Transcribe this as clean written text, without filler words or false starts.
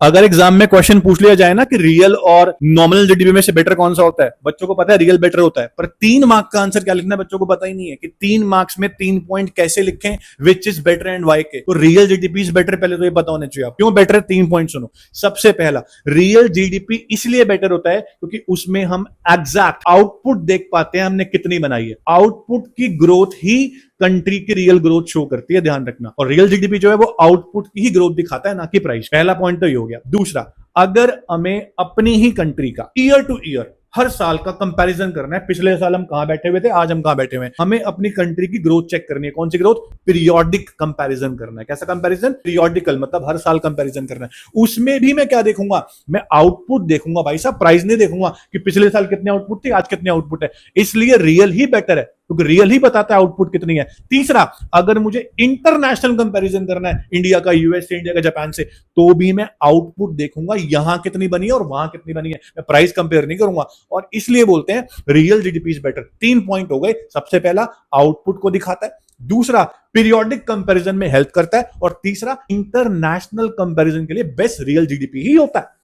अगर एग्जाम में क्वेश्चन पूछ लिया जाए ना कि रियल और नॉमिनल जीडीपी में से बेटर कौन सा होता है, बच्चों को पता है रियल बेटर होता है, पर 3 मार्क का आंसर क्या लिखना है बच्चों को पता ही नहीं है कि 3 मार्क्स में 3 पॉइंट कैसे लिखें, which is better and why K. तो रियल जीडीपी इज बेटर, पहले तो ये पता होना चाहिए आप क्यों बेटर है। 3 पॉइंट सुनो। सबसे पहला, रियल जीडीपी इसलिए बेटर होता है क्योंकि उसमें हम एग्जैक्ट आउटपुट देख पाते हैं हमने कितनी बनाई है। आउटपुट की ग्रोथ ही कंट्री की रियल ग्रोथ शो करती है, ध्यान रखना। और रियल जीडीपी जो है वो आउटपुट की ही ग्रोथ दिखाता है, ना कि प्राइस। पहला पॉइंट तो ये हो गया। दूसरा, अगर हमें अपनी ही कंट्री का ईयर टू ईयर हर साल का कंपैरिजन करना है, पिछले साल हम कहां बैठे हुए थे, आज हम कहां बैठे हुए हैं, हमें अपनी कंट्री की ग्रोथ चेक करनी है। कौन सी ग्रोथ? पीरियोडिक कंपैरिजन करना है। कैसा कंपैरिजन? पीरियोडिकल, मतलब हर साल कंपैरिजन करना है। उसमें भी मैं क्या देखूंगा? मैं आउटपुट देखूंगा भाई साहब, प्राइस नहीं देखूंगा कि पिछले साल कितने आउटपुट थी, आज कितने आउटपुट है। इसलिए रियल ही बेटर है क्योंकि रियल ही बताता है आउटपुट कितनी है। तीसरा, अगर मुझे इंटरनेशनल कंपैरिजन करना है इंडिया का यूएस से, इंडिया का जापान से, तो भी मैं आउटपुट देखूंगा यहां कितनी बनी है और वहां कितनी बनी है, मैं प्राइस कंपेयर नहीं करूंगा। और इसलिए बोलते हैं real GDP is better. 3 point हो गए। सबसे पहला, आउटपुट को दिखाता है। दूसरा, पीरियोडिक कंपैरिजन में हेल्प करता है। और तीसरा, इंटरनेशनल कंपैरिजन के लिए बेस्ट रियल जीडीपी ही होता है।